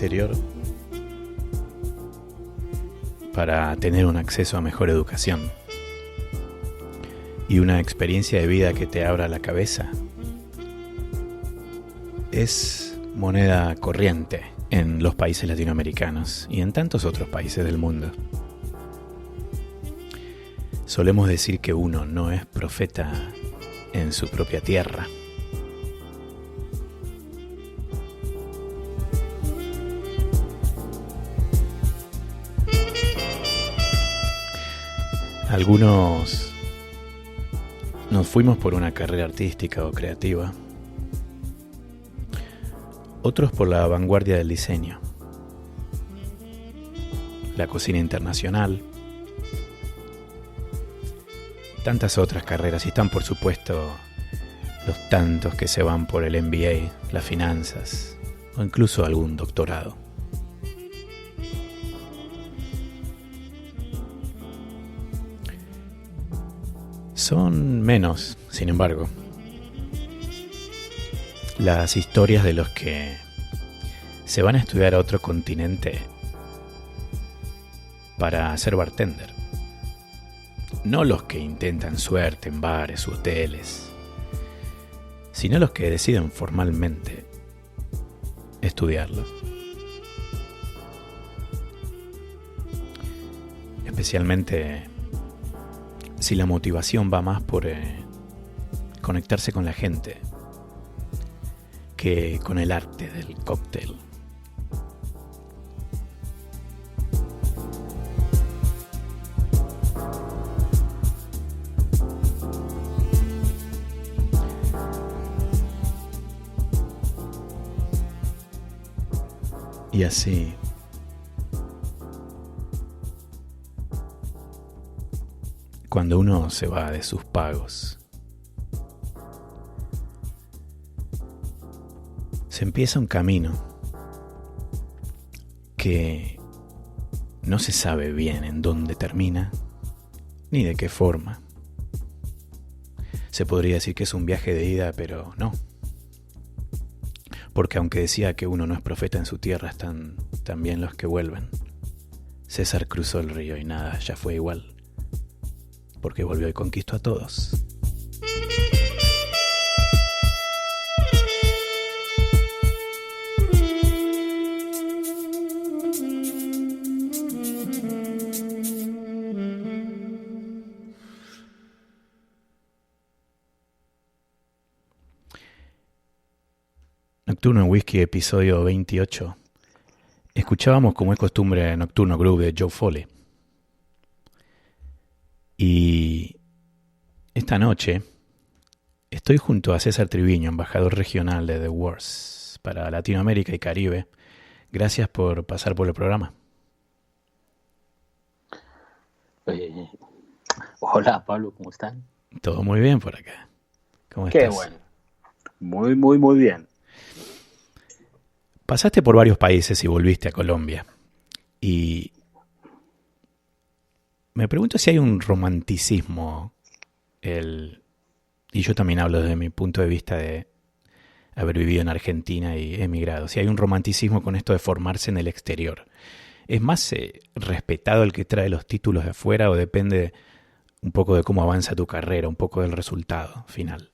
exterior para tener un acceso a mejor educación y una experiencia de vida que te abra la cabeza es moneda corriente en los países latinoamericanos y en tantos otros países del mundo. Solemos decir que uno no es profeta en su propia tierra. Algunos nos fuimos por una carrera artística o creativa, otros por la vanguardia del diseño, la cocina internacional, tantas otras carreras, y están por supuesto los tantos que se van por el MBA, las finanzas o incluso algún doctorado. Son menos, sin embargo, las historias de los que se van a estudiar a otro continente para ser bartender. No los que intentan suerte en bares u hoteles, sino los que deciden formalmente estudiarlo. Especialmente si la motivación va más por conectarse con la gente que con el arte del cóctel. Y así, cuando uno se va de sus pagos, se empieza un camino que no se sabe bien en dónde termina ni de qué forma. Se podría decir que es un viaje de ida, pero no. Porque aunque decía que uno no es profeta en su tierra, están también los que vuelven. César cruzó el río y nada, ya fue igual. Porque volvió y conquistó a todos. Nocturno en Whisky, episodio 28. Escuchábamos, como es costumbre, Nocturno Groove de Joe Foley. Y esta noche estoy junto a César Triviño, embajador regional de The Wars para Latinoamérica y Caribe. Gracias por pasar por el programa. Hola Pablo, ¿cómo están? Todo muy bien por acá. ¿Cómo estás? Qué bueno. Muy bien. Pasaste por varios países y volviste a Colombia. Y me pregunto si hay un romanticismo, y yo también hablo desde mi punto de vista de haber vivido en Argentina y emigrado, si hay un romanticismo con esto de formarse en el exterior. ¿Es más respetado el que trae los títulos de afuera o depende un poco de cómo avanza tu carrera, un poco del resultado final?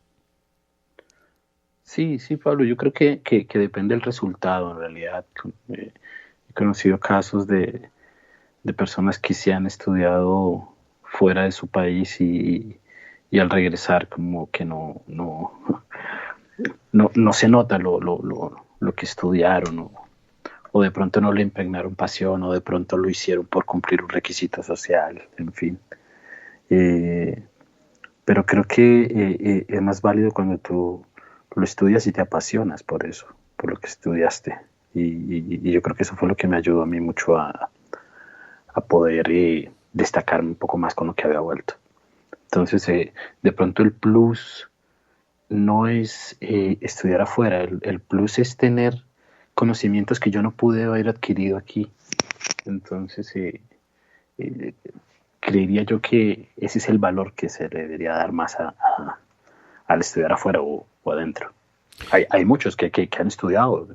Sí, Pablo, yo creo que depende del resultado en realidad. He conocido casos de personas que se han estudiado fuera de su país y al regresar como que no se nota lo que estudiaron o de pronto no le impregnaron pasión o de pronto lo hicieron por cumplir un requisito social, en fin. Pero creo que es más válido cuando tú lo estudias y te apasionas por eso, por lo que estudiaste. Y yo creo que eso fue lo que me ayudó a mí mucho a poder destacarme un poco más con lo que había vuelto. Entonces, de pronto el plus no es estudiar afuera, el plus es tener conocimientos que yo no pude haber adquirido aquí. Entonces, creería yo que ese es el valor que se le debería dar más al estudiar afuera o adentro. Hay muchos que han estudiado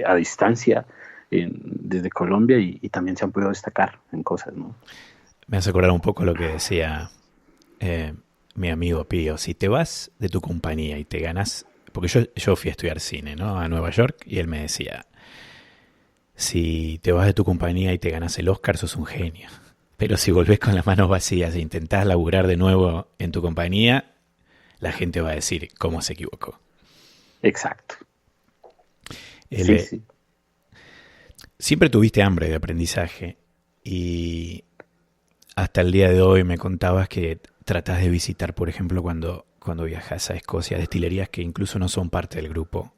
a distancia desde Colombia y también se han podido destacar en cosas, ¿no? Me hace acordar un poco lo que decía eh, mi amigo Pío. Si te vas de tu compañía y te ganas, porque yo fui a estudiar cine, ¿no? A Nueva York, y él me decía, si te vas de tu compañía y te ganas el Oscar, sos un genio. Pero si volvés con las manos vacías e intentás laburar de nuevo en tu compañía, la gente va a decir cómo se equivocó. Exacto. Él, Sí, sí. siempre tuviste hambre de aprendizaje y hasta el día de hoy me contabas que tratás de visitar, por ejemplo, cuando viajas a Escocia, destilerías que incluso no son parte del grupo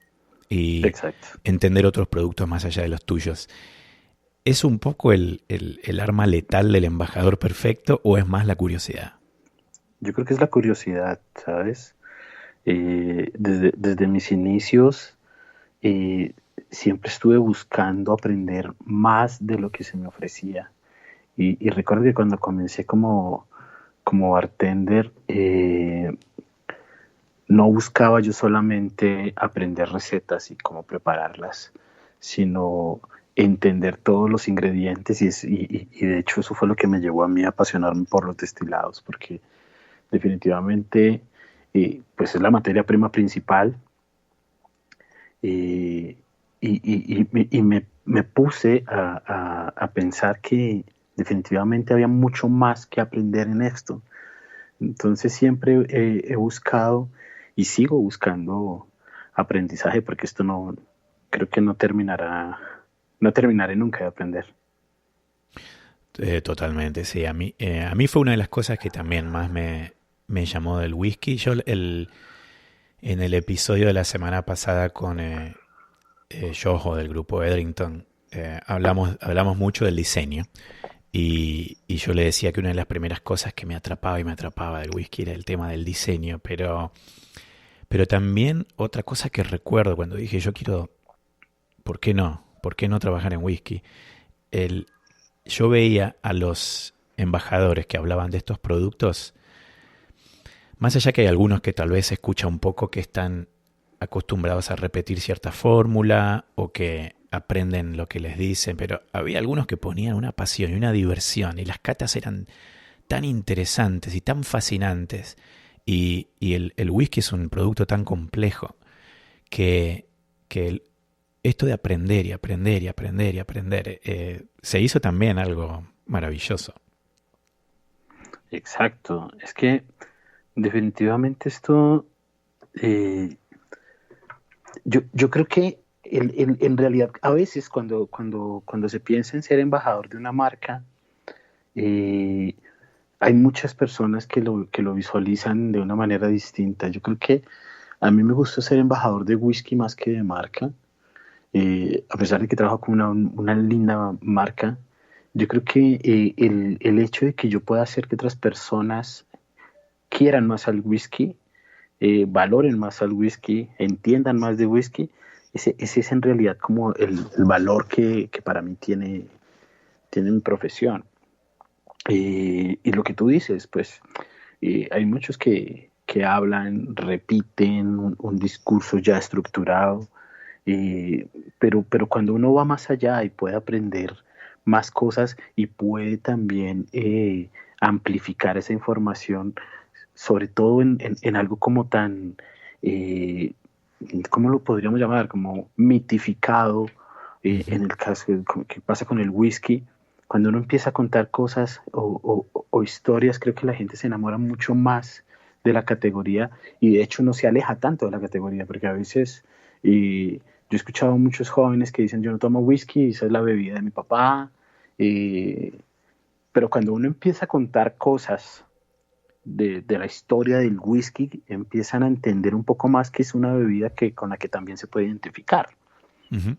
y Exacto. entender otros productos más allá de los tuyos. ¿Es un poco el arma letal del embajador perfecto o es más la curiosidad? Yo creo que es la curiosidad, ¿sabes? Desde mis inicios eh, siempre estuve buscando aprender más de lo que se me ofrecía. Y recuerdo que cuando comencé como bartender, no buscaba yo solamente aprender recetas y cómo prepararlas, sino entender todos los ingredientes y de hecho eso fue lo que me llevó a mí a apasionarme por los destilados, porque definitivamente pues es la materia prima principal eh, me puse a pensar que definitivamente había mucho más que aprender en esto. Entonces siempre he buscado y sigo buscando aprendizaje porque esto no, creo que no terminaré nunca de aprender. Totalmente, sí. A mí fue una de las cosas que también más me llamó del whisky. En el episodio de la semana pasada con Yojo del grupo Edrington, hablamos mucho del diseño. Y yo le decía que una de las primeras cosas que me atrapaba y me atrapaba del whisky era el tema del diseño, pero también otra cosa que recuerdo cuando dije yo quiero, ¿por qué no? ¿Por qué no trabajar en whisky? El, yo veía a los embajadores que hablaban de estos productos, más allá que hay algunos que tal vez se escucha un poco que están acostumbrados a repetir cierta fórmula o que aprenden lo que les dicen, pero había algunos que ponían una pasión y una diversión y las catas eran tan interesantes y tan fascinantes y el whisky es un producto tan complejo que, que esto de aprender y aprender y aprender y aprender se hizo también algo maravilloso. Exacto, es que definitivamente esto, eh, yo creo que en realidad a veces cuando se piensa en ser embajador de una marca, eh, hay muchas personas que lo visualizan de una manera distinta. Yo creo que a mí me gusta ser embajador de whisky más que de marca, a pesar de que trabajo con una linda marca. Yo creo que el hecho de que yo pueda hacer que otras personas quieran más al whisky, valoren más al whisky, entiendan más de whisky, ese es en realidad como el valor que para mí tiene mi profesión. Y lo que tú dices, pues hay muchos que hablan, repiten un discurso ya estructurado, eh, pero cuando uno va más allá y puede aprender más cosas y puede también amplificar esa información, sobre todo en algo como tan, eh, ¿cómo lo podríamos llamar? Como mitificado, Ujú. en el caso que pasa con el whisky. Cuando uno empieza a contar cosas o historias, creo que la gente se enamora mucho más de la categoría y de hecho no se aleja tanto de la categoría, porque a veces yo he escuchado a muchos jóvenes que dicen yo no tomo whisky, esa es la bebida de mi papá, eh, pero cuando uno empieza a contar cosas de la historia del whisky, empiezan a entender un poco más que es una bebida con la que también se puede identificar. Ujú.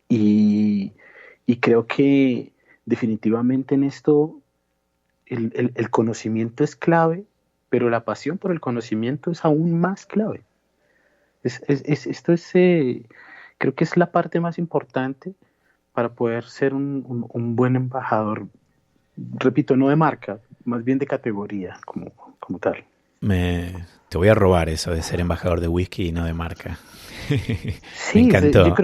Y, y creo que definitivamente en esto el conocimiento es clave, pero la pasión por el conocimiento es aún más clave. Esto es, creo que es la parte más importante para poder ser un buen embajador, repito, no de marca, más bien de categoría como tal. Te voy a robar eso de ser embajador de whisky y no de marca. Me Sí, encantó.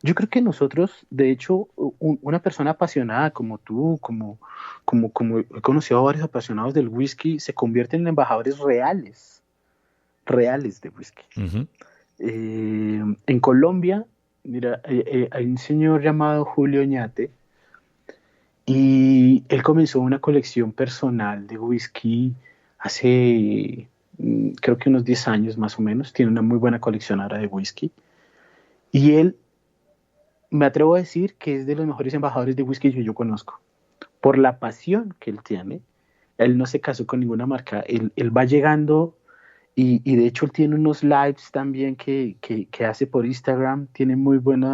Yo creo que nosotros, de hecho, una persona apasionada como tú, como he conocido a varios apasionados del whisky, se convierten en embajadores reales, reales de whisky. Ujú. En Colombia, mira, hay un señor llamado Julio Oñate y él comenzó una colección personal de whisky hace, creo que unos 10 años más o menos. Tiene una muy buena colección ahora de whisky. Y él, me atrevo a decir que es de los mejores embajadores de whisky que yo conozco. Por la pasión que él tiene, él no se casó con ninguna marca. Él va llegando y de hecho él tiene unos lives también que hace por Instagram. Tiene muy buen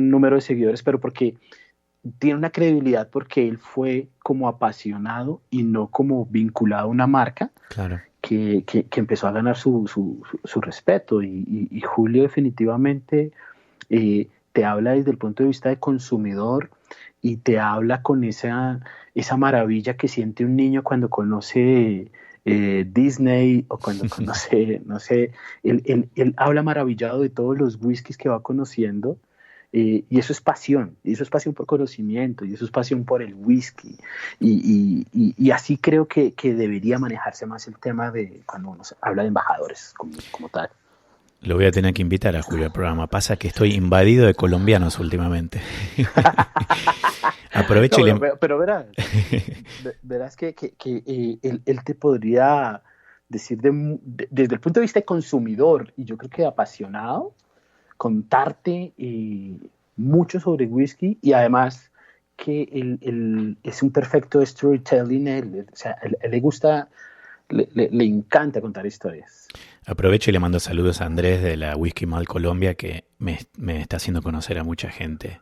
número de seguidores, pero porque tiene una credibilidad porque él fue como apasionado y no como vinculado a una marca Claro. que empezó a ganar su respeto. Y Julio definitivamente te habla desde el punto de vista de consumidor y te habla con esa maravilla que siente un niño cuando conoce Disney o cuando conoce, no sé, él habla maravillado de todos los whiskies que va conociendo. Y eso es pasión, y eso es pasión por conocimiento, y eso es pasión por el whisky. Y así creo que debería manejarse más el tema de cuando uno habla de embajadores como tal. Lo voy a tener que invitar a Julio al programa. Pasa que estoy invadido de colombianos últimamente. Aprovecho No, y le... pero verás que él te podría decir desde el punto de vista de consumidor y yo creo que apasionado, contarte mucho sobre whisky y además que él es un perfecto storytelling. O sea, él le gusta, le encanta contar historias. Aprovecho y le mando saludos a Andrés de la Whisky Mal Colombia que me está haciendo conocer a mucha gente.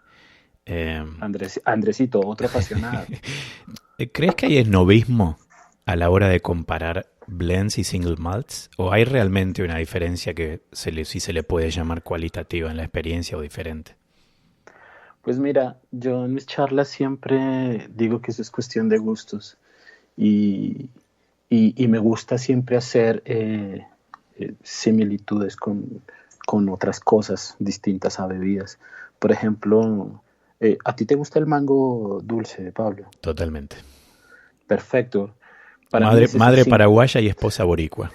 Eh, Andresito, otro apasionado. ¿Crees que hay esnovismo a la hora de comparar blends y single malts? ¿O hay realmente una diferencia que sí se le puede llamar cualitativa en la experiencia o diferente? Pues mira, yo en mis charlas siempre digo que eso es cuestión de gustos y, y me gusta siempre hacer similitudes con otras cosas distintas a bebidas. Por ejemplo, ¿a ti te gusta el mango dulce, Pablo? Totalmente. Perfecto. Para mí Madre, ese es el madre single. paraguaya y esposa boricua.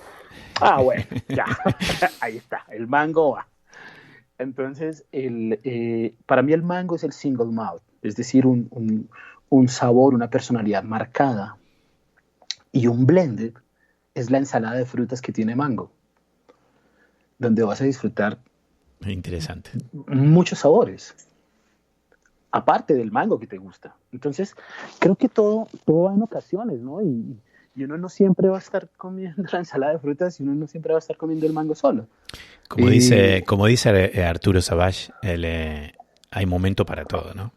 Ah, bueno, ya. Ahí está, el mango va. Entonces, para mí el mango es el single malt, es decir, un sabor, una personalidad marcada. Y un blended es la ensalada de frutas que tiene mango, donde vas a disfrutar Interesante. muchos sabores, aparte del mango que te gusta. Entonces, creo que todo va en ocasiones, ¿no? Y uno no siempre va a estar comiendo la ensalada de frutas y uno no siempre va a estar comiendo el mango solo. Como dice Arturo Savage, hay momento para todo, ¿no?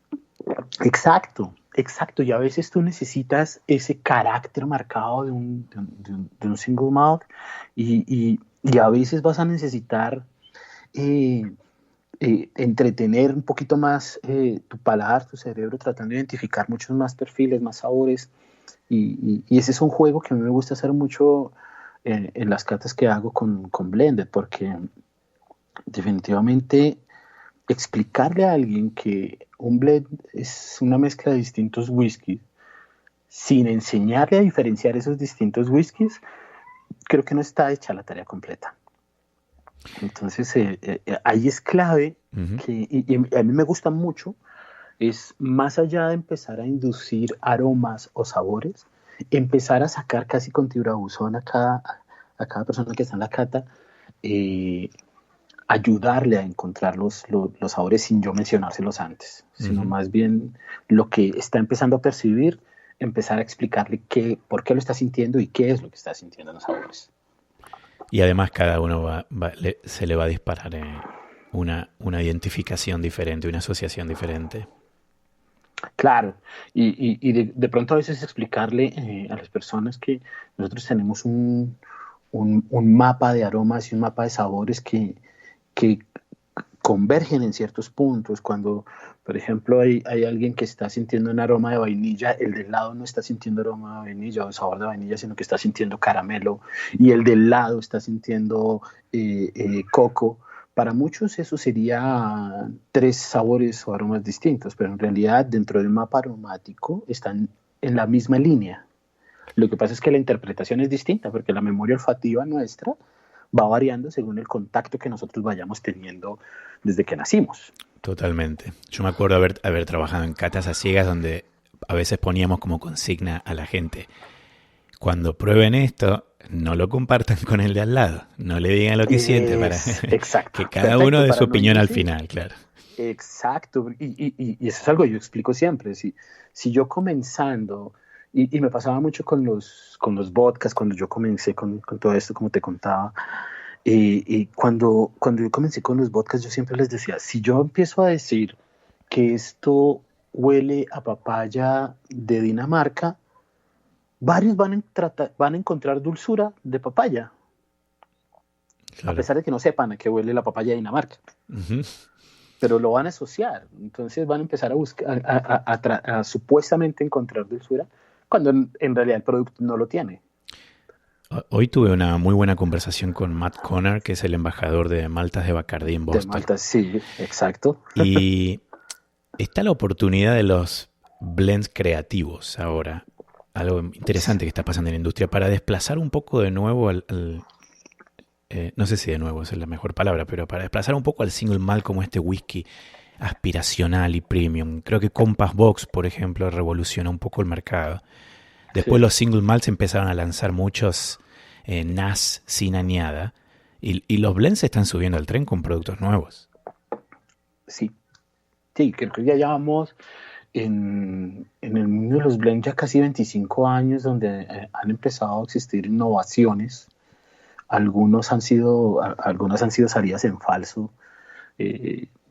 Exacto, exacto. Y a veces tú necesitas ese carácter marcado de un single malt y a veces vas a necesitar eh, entretener un poquito más tu paladar, tu cerebro, tratando de identificar muchos más perfiles, más sabores. Y ese es un juego que a mí me gusta hacer mucho en las catas que hago con Blended, porque definitivamente explicarle a alguien que un blend es una mezcla de distintos whiskies sin enseñarle a diferenciar esos distintos whiskies, creo que no está hecha la tarea completa. Entonces, ahí es clave Uh-huh. y a mí me gusta mucho, es más allá de empezar a inducir aromas o sabores, empezar a sacar casi con tiburabuzón a cada persona que está en la cata, eh, ayudarle a encontrar los sabores sin yo mencionárselos antes, sino Uh-huh. más bien lo que está empezando a percibir, empezar a explicarle por qué lo está sintiendo y qué es lo que está sintiendo en los sabores. Y además cada uno se le va a disparar una identificación diferente, una asociación diferente. Claro, y de pronto a veces explicarle a las personas que nosotros tenemos un mapa de aromas y un mapa de sabores que convergen en ciertos puntos. Cuando, por ejemplo, hay alguien que está sintiendo un aroma de vainilla, el del lado no está sintiendo aroma de vainilla o sabor de vainilla, sino que está sintiendo caramelo, y el del lado está sintiendo coco. para muchos eso sería 3 sabores o aromas distintos, pero en realidad dentro del mapa aromático están en la misma línea. Lo que pasa es que la interpretación es distinta porque la memoria olfativa nuestra va variando según el contacto que nosotros vayamos teniendo desde que nacimos. Totalmente. Yo me acuerdo haber trabajado en catas a ciegas donde a veces poníamos como consigna a la gente: cuando prueben esto, no lo compartan con el de al lado, no le digan lo que siente para Exacto, que cada uno perfecto, dé su para no opinión al inducir. final, claro. Exacto, y eso es algo que yo explico siempre. Si yo comenzando, y me pasaba mucho con los podcasts, cuando yo comencé con todo esto, como te contaba, y cuando yo comencé con los podcasts, yo siempre les decía, si yo empiezo a decir que esto huele a papaya de Dinamarca, varios van a encontrar dulzura de papaya, a Claro. pesar de que no sepan a qué huele la papaya de Dinamarca. Ujú. Pero lo van a asociar. Entonces van a empezar a buscar, a supuestamente encontrar dulzura, cuando en realidad el producto no lo tiene. Hoy tuve una muy buena conversación con Matt Conner, que es el embajador de maltas de Bacardí en De Boston. Malta, sí, exacto. Y está la oportunidad de los blends creativos ahora. Algo interesante que está pasando en la industria para desplazar un poco de nuevo no sé si de nuevo es la mejor palabra, pero para desplazar un poco al single malt como este whisky aspiracional y premium. Creo que Compass Box, por ejemplo, revolucionó un poco el mercado. Después Sí, los single malts empezaron a lanzar muchos NAS sin añada y los blends se están subiendo al tren con productos nuevos. sí, sí, creo que ya llevamos en el mundo de los blends ya casi 25 años donde han empezado a existir innovaciones. Algunas han sido salidas en falso,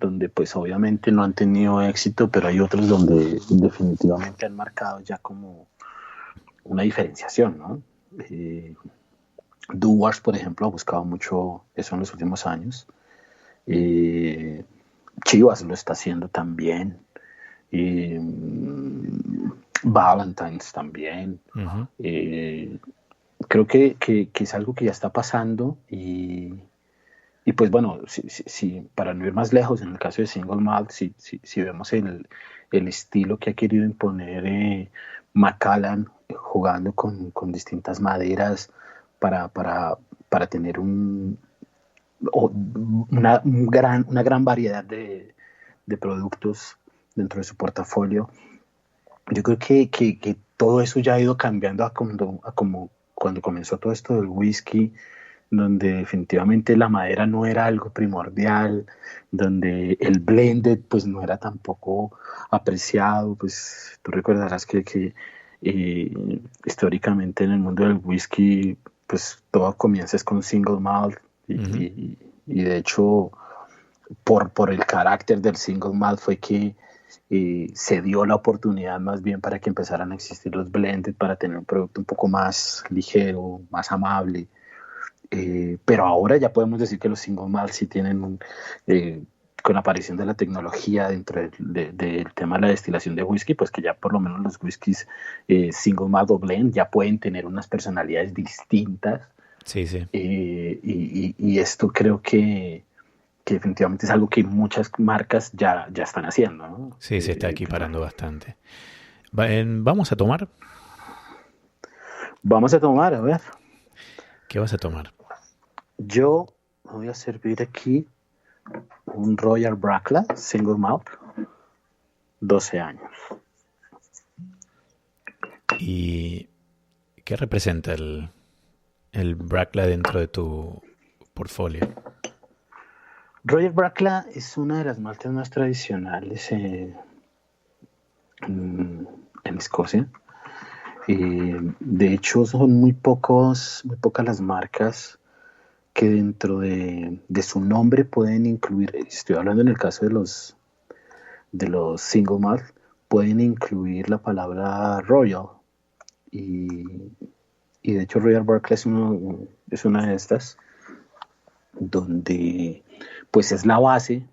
donde pues obviamente no han tenido éxito, pero hay otros donde definitivamente han marcado ya como una diferenciación, ¿no? Duwars, por ejemplo, ha buscado mucho eso en los últimos años. Eh, Chivas lo está haciendo también. Eh, Valentine's también. Uh-huh. Creo que es algo que ya está pasando y pues bueno, para no ir más lejos, en el caso de Single Malt, si vemos el estilo que ha querido imponer Macallan, jugando con distintas maderas para tener una gran variedad de productos dentro de su portafolio. Yo creo que todo eso ya ha ido cambiando a como cuando comenzó todo esto del whisky, donde definitivamente la madera no era algo primordial, donde el blended pues no era tampoco apreciado. Pues tú recordarás que históricamente en el mundo del whisky pues todo comienza con single malt Uh-huh. y de hecho por el carácter del single malt fue que se dio la oportunidad más bien para que empezaran a existir los blended, para tener un producto un poco más ligero, más amable. Pero ahora ya podemos decir que los single malt sí tienen con la aparición de la tecnología dentro del tema de la destilación de whisky, pues que ya por lo menos los whiskies single malt o blend ya pueden tener unas personalidades distintas. Sí, sí. Y esto creo que definitivamente es algo que muchas marcas ya están haciendo, ¿no? Sí, se está equiparando bastante. ¿Vamos a tomar? Vamos a tomar, a ver. ¿Qué vas a tomar? Yo voy a servir aquí un Royal Bracla Single Malt, 12 años. ¿Y qué representa el Bracla dentro de tu portfolio? Royal Bracla es una de las maltas más tradicionales en Escocia. De hecho, son muy pocas las marcas que dentro de su nombre pueden incluir, estoy hablando en el caso de los single malt, pueden incluir la palabra Royal. Y, y de hecho Royal Bracla es una de estas, donde pues es la base,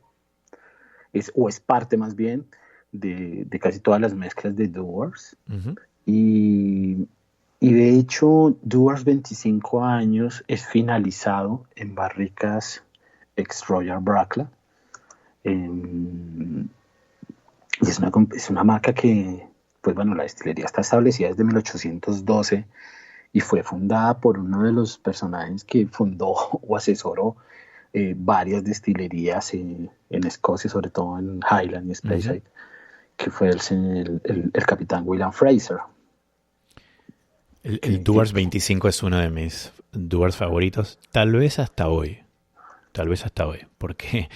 o es parte más bien, de casi todas las mezclas de Dewar's. Uh-huh. Y de hecho, Dewar's 25 años es finalizado en barricas ex Royal Bracla. Y es una marca que, pues bueno, la destilería está establecida desde 1812 y fue fundada por uno de los personajes que fundó o asesoró varias destilerías en Escocia, sobre todo en Highland y Speyside, que fue el capitán William Fraser. El Dewar's 25 es uno de mis Dewar's favoritos, tal vez hasta hoy, porque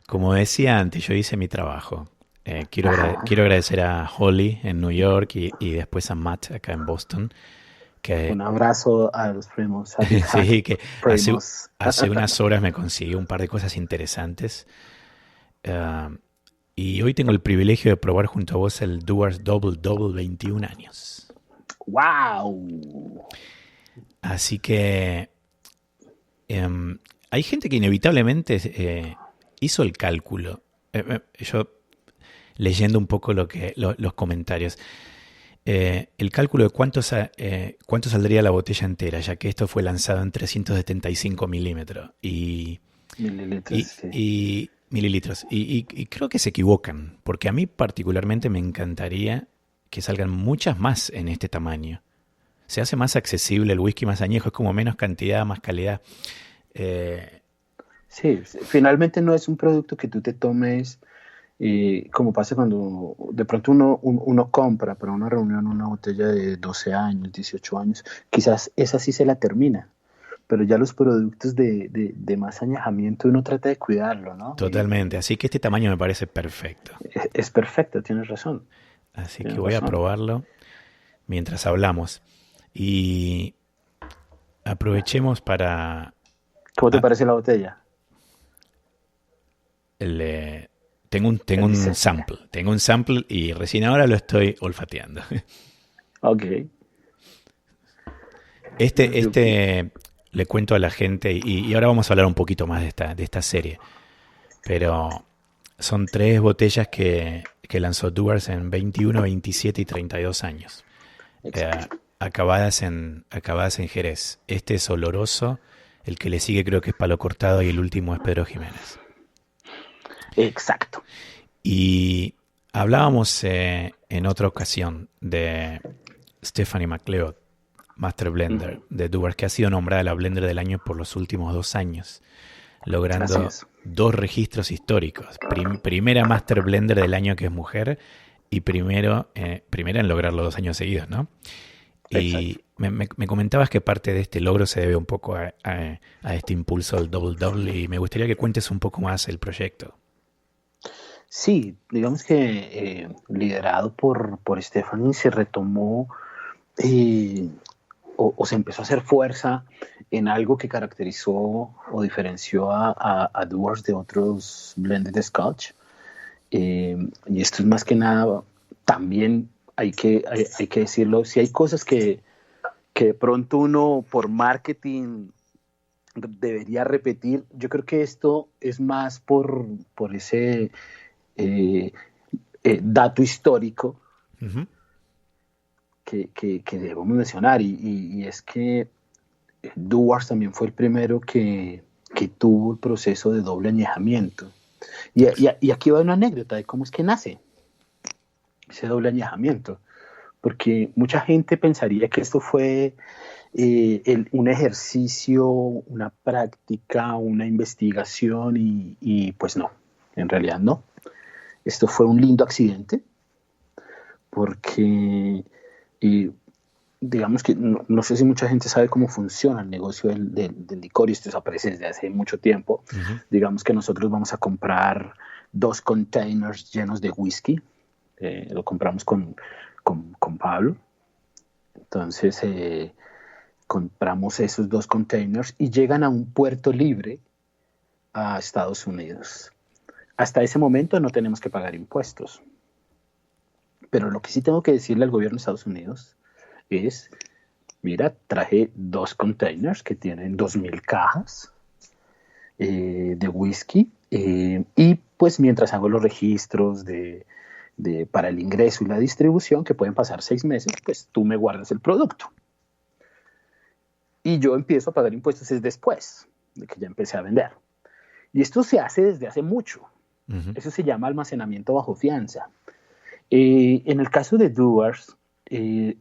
como decía antes, yo hice mi trabajo. Quiero agradecer a Holly en New York y después a Matt acá en Boston. Un abrazo a los primos. Sí, que hace unas horas me consiguió un par de cosas interesantes. Y hoy tengo el privilegio de probar junto a vos el Dewar's Double Double 21 años. ¡Wow! Así que hay gente que inevitablemente hizo el cálculo. Yo leyendo un poco los comentarios. El cálculo de cuánto saldría la botella entera, ya que esto fue lanzado en 375 milímetros mililitros. Y creo que se equivocan, porque a mí particularmente me encantaría que salgan muchas más en este tamaño. Se hace más accesible el whisky más añejo, es como menos cantidad, más calidad. Sí, finalmente no es un producto que tú te tomes... como pasa cuando de pronto uno compra para una reunión una botella de 12 años, 18 años, quizás esa sí se la termina, pero ya los productos de más añejamiento uno trata de cuidarlo, ¿no? Totalmente, así que este tamaño me parece perfecto. Es perfecto, tienes razón. Así que voy a probarlo mientras hablamos. Y aprovechemos para... ¿Cómo te parece la botella? Tengo un sample y recién ahora lo estoy olfateando. Ok. Le cuento a la gente y ahora vamos a hablar un poquito más de esta serie. Pero son 3 botellas que lanzó Dewar's en 21, 27 y 32 años. Acabadas en Jerez. Este es oloroso, el que le sigue creo que es Palo Cortado y el último es Pedro Jiménez. Exacto. Y hablábamos en otra ocasión de Stephanie McLeod, Master Blender de Dewar's, que ha sido nombrada la Blender del año por los últimos 2 años, logrando 2 registros históricos. Primera Master Blender del año que es mujer y primera en lograrlo 2 años seguidos, ¿no? Y me comentabas que parte de este logro se debe un poco a este impulso del Double Double y me gustaría que cuentes un poco más el proyecto. Sí, digamos que liderado por Stephanie se retomó o se empezó a hacer fuerza en algo que caracterizó o diferenció a Dewar's de otros blended Scotch. Y esto es más que nada, también hay que decirlo, si hay cosas que de pronto uno por marketing debería repetir, yo creo que esto es más por ese dato histórico que debemos mencionar y es que Dewar's también fue el primero que tuvo el proceso de doble añejamiento y aquí va una anécdota de cómo es que nace ese doble añejamiento, porque mucha gente pensaría que esto fue un ejercicio, una práctica, una investigación y pues no, en realidad no. Esto fue un lindo accidente porque digamos que no sé si mucha gente sabe cómo funciona el negocio del licor y esto desaparece desde hace mucho tiempo. Digamos que nosotros vamos a comprar 2 containers llenos de whisky, lo compramos con Pablo, entonces compramos esos 2 containers y llegan a un puerto libre a Estados Unidos. Hasta ese momento no tenemos que pagar impuestos. Pero lo que sí tengo que decirle al gobierno de Estados Unidos es, mira, traje 2 containers que tienen 2,000 cajas de whisky y pues mientras hago los registros para el ingreso y la distribución, que pueden pasar 6 meses, pues tú me guardas el producto. Y yo empiezo a pagar impuestos es después de que ya empecé a vender. Y esto se hace desde hace mucho. Ujú. Eso se llama almacenamiento bajo fianza. En el caso de Dewar's,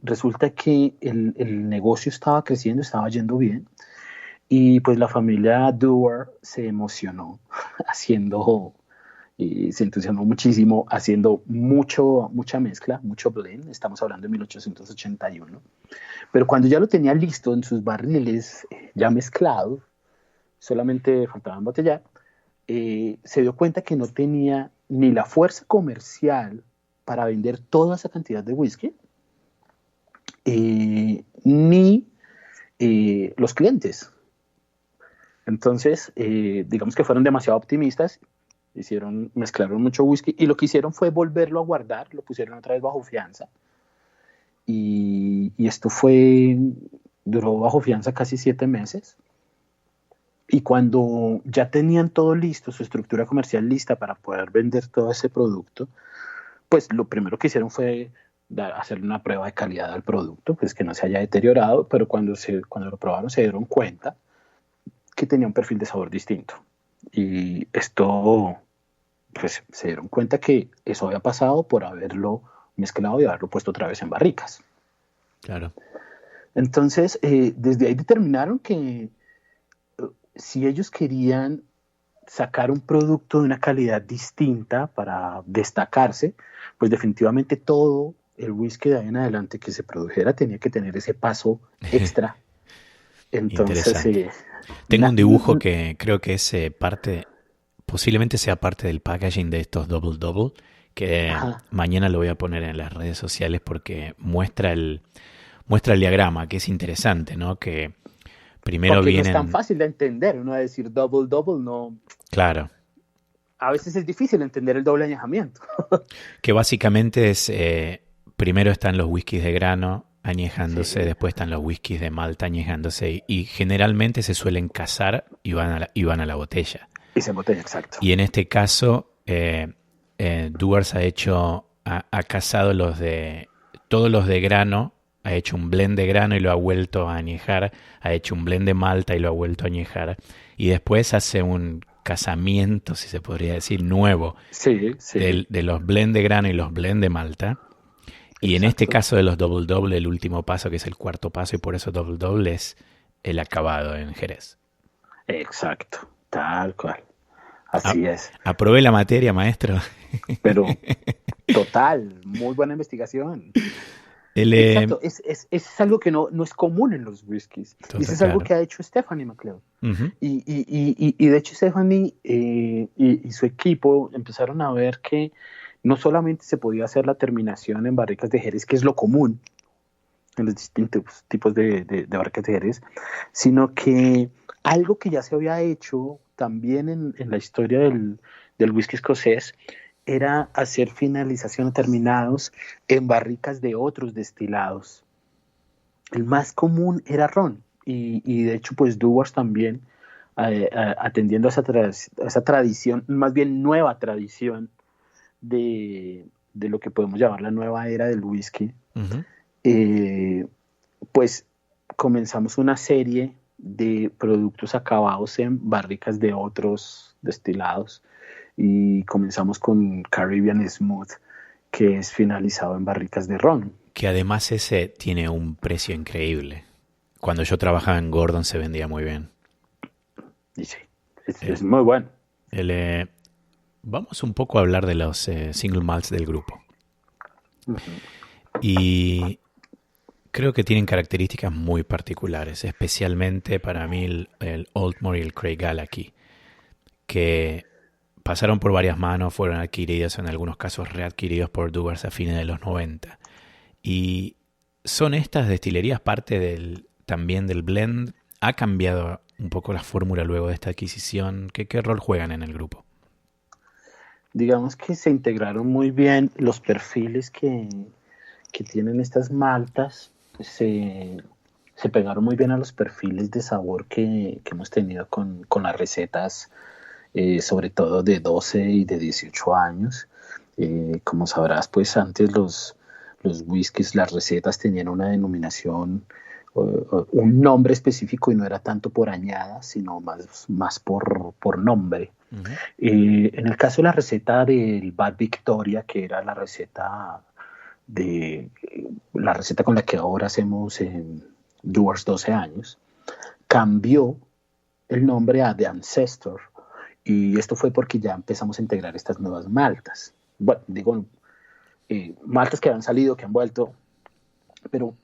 resulta que el negocio estaba creciendo, estaba yendo bien, y pues la familia Dewar se emocionó haciendo, se entusiasmó muchísimo haciendo mucha mezcla, mucho blend. Estamos hablando de 1881. Pero cuando ya lo tenía listo en sus barriles, ya mezclado, solamente faltaba embotellar, se dio cuenta que no tenía ni la fuerza comercial para vender toda esa cantidad de whisky, ni los clientes. Entonces, digamos que fueron demasiado optimistas, mezclaron mucho whisky y lo que hicieron fue volverlo a guardar, lo pusieron otra vez bajo fianza. Y esto duró bajo fianza casi 7 meses. Y cuando ya tenían todo listo, su estructura comercial lista para poder vender todo ese producto, pues lo primero que hicieron fue hacerle una prueba de calidad al producto, pues que no se haya deteriorado, pero cuando lo probaron se dieron cuenta que tenía un perfil de sabor distinto. Y esto, pues se dieron cuenta que eso había pasado por haberlo mezclado y haberlo puesto otra vez en barricas. Claro. Entonces, desde ahí determinaron que si ellos querían sacar un producto de una calidad distinta para destacarse, pues definitivamente todo el whisky de ahí en adelante que se produjera tenía que tener ese paso extra. Entonces, tengo un dibujo que creo que es posiblemente sea parte del packaging de estos Double Double, que mañana lo voy a poner en las redes sociales porque muestra el diagrama, que es interesante, ¿no? Que primero porque vienen... no es tan fácil de entender, uno va a decir Double Double, no... Claro. A veces es difícil entender el doble añejamiento. Que básicamente es, primero están los whiskies de grano añejándose, sí. Después están los whiskies de malta añejándose y generalmente se suelen casar y van a la botella. Y se embotella, exacto. Y en este caso, Dewar's ha casado todos los de grano, ha hecho un blend de grano y lo ha vuelto a añejar, ha hecho un blend de malta y lo ha vuelto a añejar, y después hace un casamiento, si se podría decir, nuevo, sí. de los blend de grano y los blend de malta. Y exacto. En este caso de los Double Double, el último paso, que es el cuarto paso, y por eso Double Double es el acabado en Jerez. Exacto, tal cual. Así es. Aprobé la materia, maestro. Pero total, muy buena investigación. Exacto, es algo que no es común en los whiskies. Total, y eso es algo que ha hecho Stephanie McLeod. Uh-huh. Y de hecho Stephanie y su equipo empezaron a ver que no solamente se podía hacer la terminación en barricas de Jerez, que es lo común en los distintos tipos de barricas de Jerez, sino que algo que ya se había hecho también en la historia del whisky escocés era hacer finalización terminados en barricas de otros destilados. El más común era ron, y de hecho pues Dewar's también, atendiendo a esa tradición, más bien nueva tradición de lo que podemos llamar la nueva era del whisky, uh-huh. Pues comenzamos una serie de productos acabados en barricas de otros destilados, y comenzamos con Caribbean Smooth, que es finalizado en barricas de ron. Que además ese tiene un precio increíble. Cuando yo trabajaba en Gordon se vendía muy bien. Y sí, es muy bueno. Vamos un poco a hablar de los single malts del grupo. Uh-huh. Y creo que tienen características muy particulares, especialmente para mí el Oldmore y el Craigellachie, que pasaron por varias manos, fueron adquiridos, en algunos casos readquiridos por Dewar's a fines de los 90. Y son estas destilerías parte también del blend. ¿Ha cambiado un poco la fórmula luego de esta adquisición? ¿Qué rol juegan en el grupo? Digamos que se integraron muy bien los perfiles que tienen estas maltas, pues se pegaron muy bien a los perfiles de sabor que hemos tenido con las recetas, sobre todo de 12 y de 18 años. Como sabrás, pues antes los whiskies, las recetas tenían una denominación un nombre específico y no era tanto por añada, sino más por nombre. Ujú. En el caso de la receta del Bad Victoria, que era de la receta con la que ahora hacemos en Doers 12 años, cambió el nombre a The Ancestor. Y esto fue porque ya empezamos a integrar estas nuevas maltas. Bueno, digo, maltas que han salido, que han vuelto, pero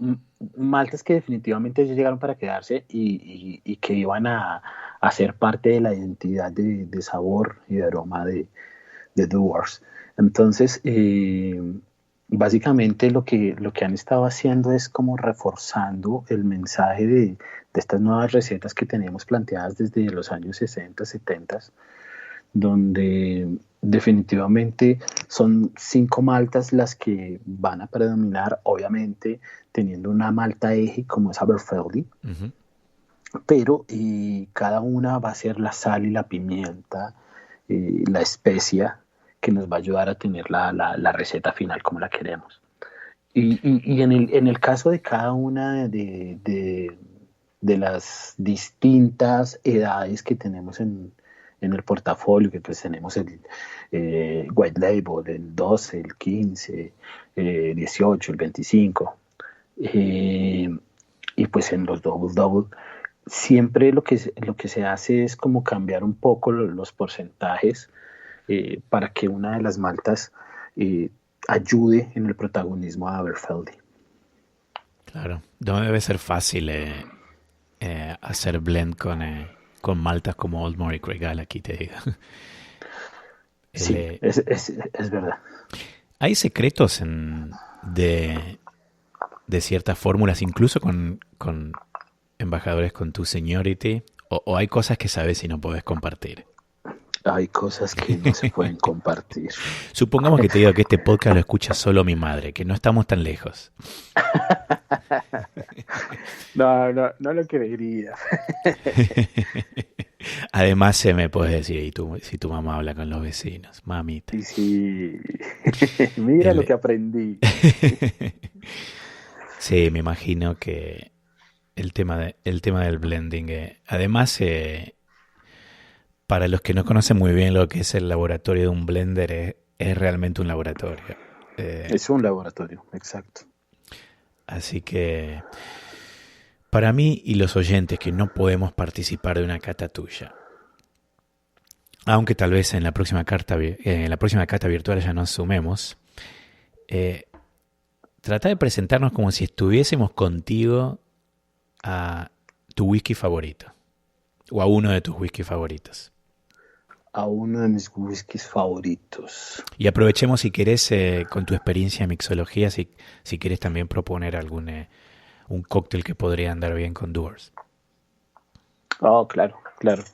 maltas que definitivamente llegaron para quedarse y que iban a ser parte de la identidad de sabor y de aroma de Doers. Entonces, básicamente lo que han estado haciendo es como reforzando el mensaje de estas nuevas recetas que tenemos planteadas desde los años 60, 70, donde definitivamente son 5 maltas las que van a predominar, obviamente teniendo una malta eje como es Aberfeldy, Uh-huh. pero cada una va a ser la sal y la pimienta, la especia que nos va a ayudar a tener la receta final como la queremos. Y en el caso de cada una de las distintas edades que tenemos en el portafolio, que pues tenemos el White Label, el 12, el 15, 18, el 25, y pues en los Double Double, siempre lo que se hace es como cambiar un poco los porcentajes para que una de las maltas ayude en el protagonismo a Aberfeldy. Claro, no debe ser fácil hacer blend con maltas como Oldmore y Craigall, aquí te digo. El, Sí, eh, es verdad. hay secretos de ciertas fórmulas, incluso con embajadores con tu seniority, o hay cosas que sabes y no puedes compartir. Hay cosas que no se pueden compartir. Supongamos que te digo que este podcast lo escucha solo mi madre, que no estamos tan lejos. No lo creería. Además, se me puedes decir, si tu mamá habla con los vecinos, mamita. Y sí, mira lo El- que aprendí. sí, me imagino que el tema del blending. Además, para los que no conocen muy bien lo que es el laboratorio de un blender, es realmente un laboratorio. Eh, Es un laboratorio, exacto. así que, para mí y los oyentes que no podemos participar de una cata tuya, aunque tal vez en la próxima cata virtual ya nos sumemos, eh, trata de presentarnos como si estuviésemos contigo a tu whisky favorito o a uno de tus whisky favoritos. A uno de mis whiskies favoritos. Y aprovechemos si querés con tu experiencia en mixología, si querés también proponer un cóctel que podría andar bien con Doers. Oh, claro, claro.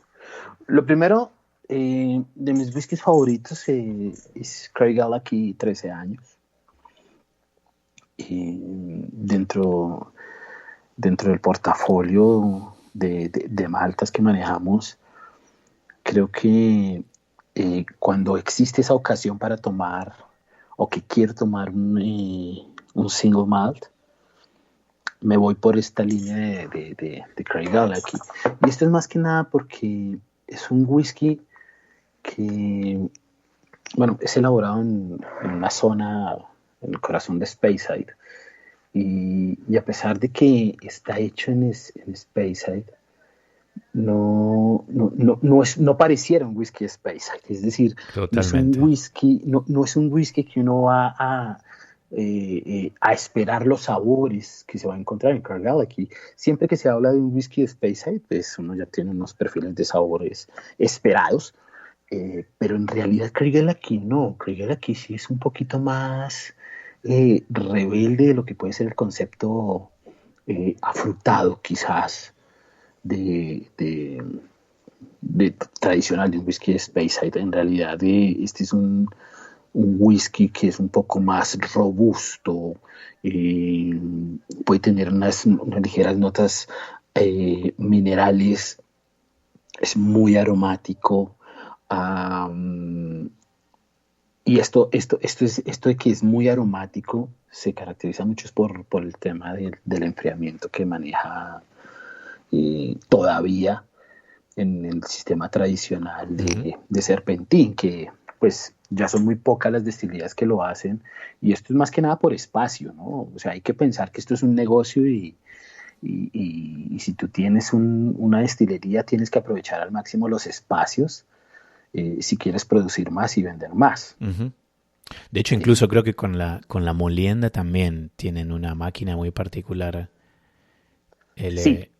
Lo primero, de mis whiskies favoritos es Craigall aquí 13 años. Dentro, dentro del portafolio de maltas que manejamos, creo que cuando existe esa ocasión para tomar o que quiero tomar un single malt, me voy por esta línea de Craigall aquí. Y esto es más que nada porque es un whisky que, bueno, es elaborado en una zona, en el corazón de Speyside. Y a pesar de que está hecho en Speyside, no pareciera un whisky Speyside. Es decir, Totalmente. no es un whisky que uno va a esperar los sabores que se va a encontrar en Craigall aquí. Siempre que se habla de un whisky de Speyside, pues uno ya tiene unos perfiles de sabores esperados, pero en realidad Craigall aquí no. Craigall aquí sí es un poquito más rebelde de lo que puede ser el concepto afrutado quizás de, de, de tradicional de un whisky de Speyside. En realidad este es un whisky que es un poco más robusto, puede tener unas ligeras notas minerales, es muy aromático. Y esto de que es muy aromático se caracteriza mucho es por el tema del enfriamiento que maneja todavía en el sistema tradicional de Serpentín, que pues ya son muy pocas las destilerías que lo hacen, y esto es más que nada por espacio, ¿no? O sea, hay que pensar que esto es un negocio y si tú tienes una destilería tienes que aprovechar al máximo los espacios si quieres producir más y vender más. Uh-huh. De hecho, incluso creo que con la molienda también tienen una máquina muy particular. Sí.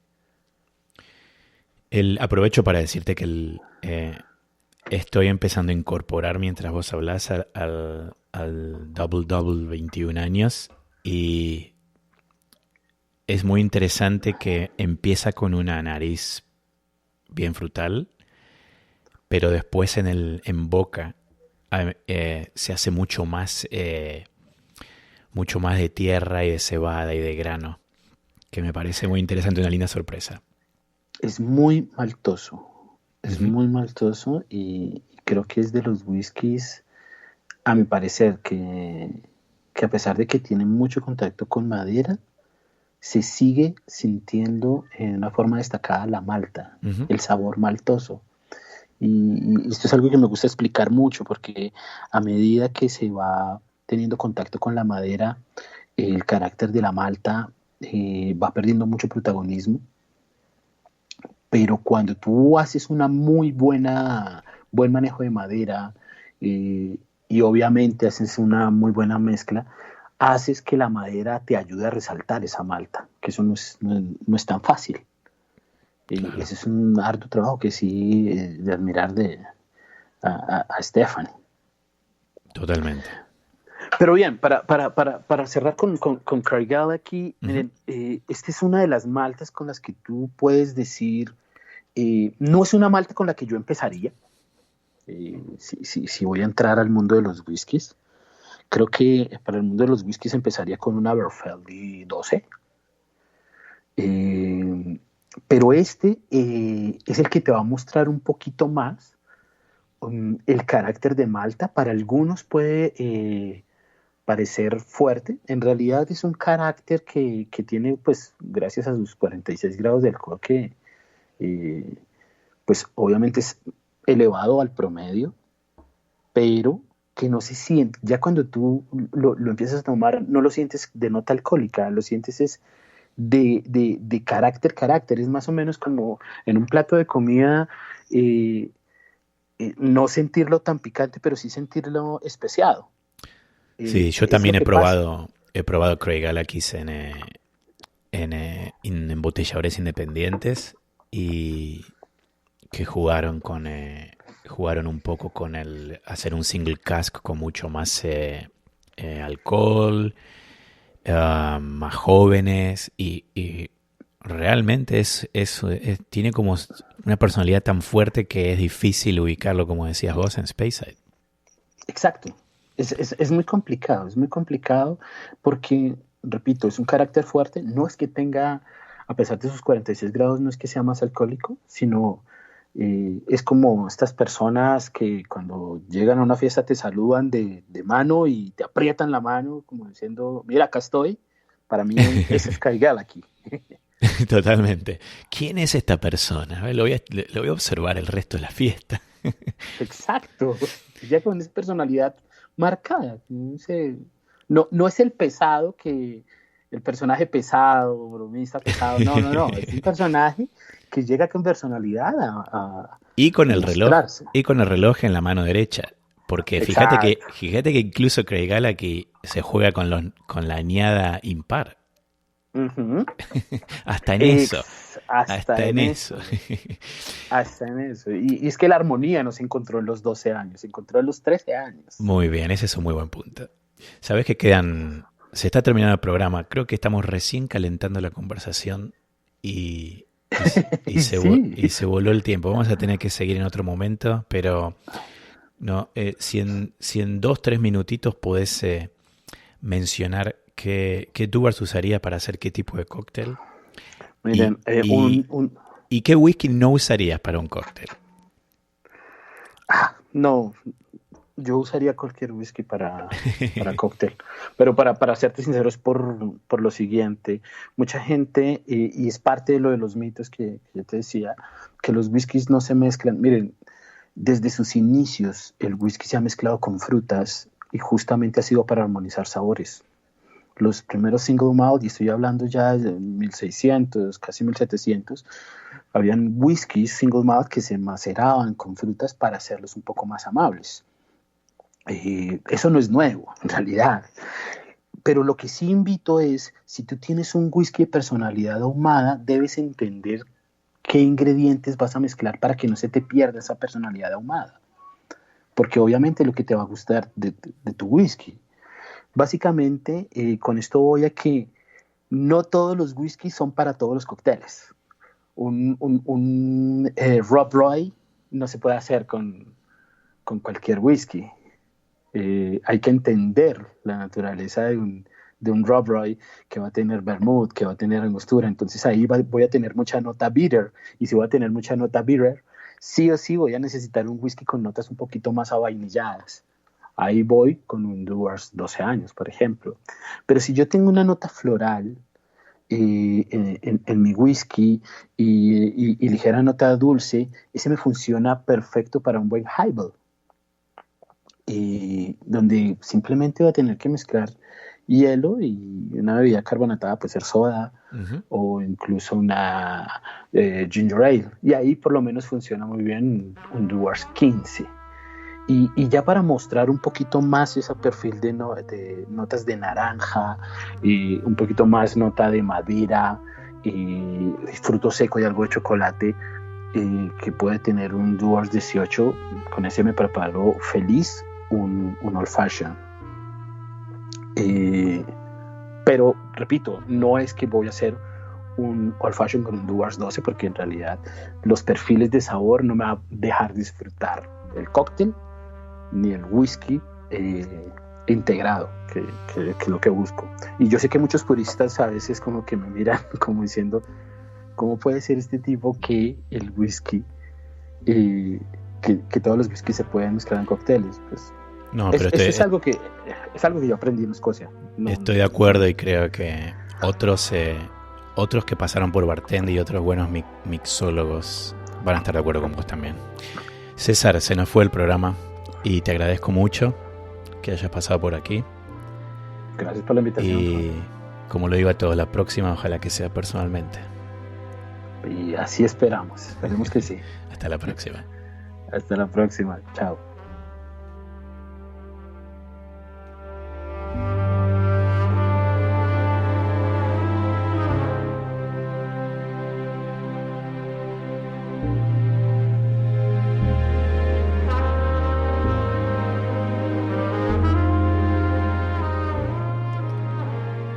Aprovecho para decirte que estoy empezando a incorporar mientras vos hablás al Double Double 21 años, y es muy interesante que empieza con una nariz bien frutal, pero después en boca se hace mucho más de tierra y de cebada y de grano, que me parece muy interesante, una linda sorpresa. Es muy maltoso, muy maltoso, y creo que es de los whiskies, a mi parecer, que a pesar de que tiene mucho contacto con madera, se sigue sintiendo en una forma destacada la malta, el sabor maltoso. Y esto es algo que me gusta explicar mucho, porque a medida que se va teniendo contacto con la madera, el carácter de la malta va perdiendo mucho protagonismo. Pero cuando tú haces buen manejo de madera y obviamente haces una muy buena mezcla, haces que la madera te ayude a resaltar esa malta, que eso no es tan fácil. Claro. Ese es un arduo trabajo que sí de admirar a Stephanie. Totalmente. Pero bien, para cerrar con Craigellachie, miren, esta es una de las maltas con las que tú puedes decir, no es una malta con la que yo empezaría, si voy a entrar al mundo de los whiskies. Creo que para el mundo de los whiskies empezaría con una Aberfeldy 12. Pero este es el que te va a mostrar un poquito más el carácter de malta. Para algunos puede parecer fuerte. En realidad es un carácter que tiene, pues, gracias a sus 46 grados de alcohol, que pues obviamente es elevado al promedio, pero que no se siente, ya cuando tú lo empiezas a tomar, no lo sientes de nota alcohólica, lo sientes es de carácter, es más o menos como en un plato de comida, no sentirlo tan picante, pero sí sentirlo especiado. Sí, yo también he probado Craigellachie en embotelladores independientes, y que jugaron un poco con hacer un single cask con mucho más alcohol, más jóvenes, y realmente tiene como una personalidad tan fuerte que es difícil ubicarlo, como decías vos, en Speyside. Exacto. Es muy complicado porque, repito, es un carácter fuerte. No es que tenga, a pesar de sus 46 grados, no es que sea más alcohólico, sino es como estas personas que cuando llegan a una fiesta te saludan de mano y te aprietan la mano como diciendo, mira, acá estoy. Para mí ese es Craigellachie. Totalmente. ¿Quién es esta persona? Lo voy a observar el resto de la fiesta. Exacto. Ya con esa personalidad marcada. No es el pesado, el personaje pesado, bromista pesado. No. Es un personaje que llega con personalidad y con el reloj en la mano derecha. Porque fíjate que incluso Craigellachie se juega con la añada impar. Uh-huh. Hasta en eso. Hasta en eso. Y es que la armonía no se encontró en los 12 años, se encontró en los 13 años. Muy bien, ese es un muy buen punto. Sabes que se está terminando el programa. Creo que estamos recién calentando la conversación y se voló el tiempo. Vamos a tener que seguir en otro momento, pero no, si en 2-3 minutitos podés mencionar ¿qué tubers usaría para hacer qué tipo de cóctel? Miren, ¿Y qué whisky no usarías para un cóctel? No, yo usaría cualquier whisky para cóctel, pero para serte sincero es por lo siguiente, mucha gente, y es parte de lo de los mitos que yo te decía, que los whiskies no se mezclan. Miren, desde sus inicios el whisky se ha mezclado con frutas y justamente ha sido para armonizar sabores. Los primeros single malt, y estoy hablando ya de 1600, casi 1700, habían whiskies single malt que se maceraban con frutas para hacerlos un poco más amables. Eso no es nuevo, en realidad. Pero lo que sí invito es, si tú tienes un whisky de personalidad ahumada, debes entender qué ingredientes vas a mezclar para que no se te pierda esa personalidad ahumada. Porque obviamente lo que te va a gustar de tu whisky. Básicamente, con esto voy a que no todos los whiskies son para todos los cócteles. Un Rob Roy no se puede hacer con cualquier whisky. Hay que entender la naturaleza de un Rob Roy que va a tener vermouth, que va a tener angostura. Entonces ahí voy a tener mucha nota bitter. Y si voy a tener mucha nota bitter, sí o sí voy a necesitar un whisky con notas un poquito más avainilladas. Ahí voy con un Dewar's 12 años, por ejemplo. Pero si yo tengo una nota floral en mi whisky y ligera nota dulce, ese me funciona perfecto para un buen highball. Donde simplemente va a tener que mezclar hielo y una bebida carbonatada, puede ser soda, o incluso una ginger ale. Y ahí por lo menos funciona muy bien un Dewar's 15. Y ya para mostrar un poquito más ese perfil de notas de naranja, y un poquito más nota de madera, y fruto seco y algo de chocolate, que puede tener un Dewar's 18, con ese me preparo feliz un old fashion. Pero repito, no es que voy a hacer un old fashion con un Dewar's 12, porque en realidad los perfiles de sabor no me van a dejar disfrutar el cóctel ni el whisky integrado, que es lo que busco. Y yo sé que muchos puristas a veces como que me miran como diciendo, ¿cómo puede ser este tipo que el whisky, que todos los whiskies se pueden mezclar en cócteles? Pues no, pero es algo que yo aprendí en Escocia. Estoy de acuerdo, y creo que otros que pasaron por bartender y otros buenos mixólogos van a estar de acuerdo con vos también. César, se nos fue el programa y te agradezco mucho que hayas pasado por aquí. Gracias por la invitación. Y como lo digo a todos, la próxima ojalá que sea personalmente. Y así esperamos que sí. Hasta la próxima. Hasta la próxima, chao.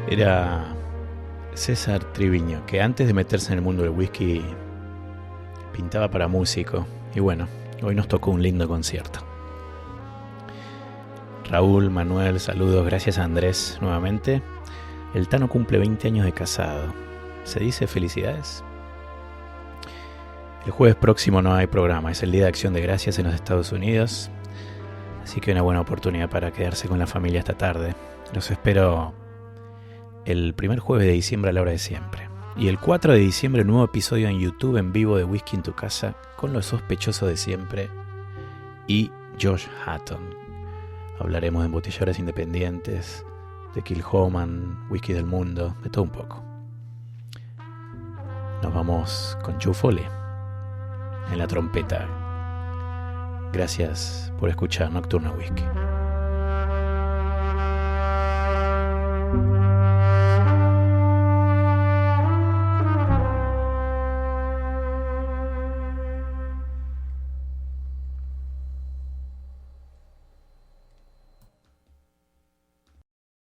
Era César Triviño, que antes de meterse en el mundo del whisky pintaba para músico. Y bueno, hoy nos tocó un lindo concierto. Raúl, Manuel, saludos. Gracias a Andrés nuevamente. El Tano cumple 20 años de casado. ¿Se dice felicidades? El jueves próximo no hay programa. Es el Día de Acción de Gracias en los Estados Unidos. Así que una buena oportunidad para quedarse con la familia esta tarde. Los espero el primer jueves de diciembre a la hora de siempre. Y el 4 de diciembre, nuevo episodio en YouTube en vivo de Whisky en tu Casa con los sospechosos de siempre y Josh Hatton. Hablaremos de embotelladores independientes, de Kilhoman, whisky del mundo, de todo un poco. Nos vamos con Joe Foley en la trompeta. Gracias por escuchar Nocturno Whisky.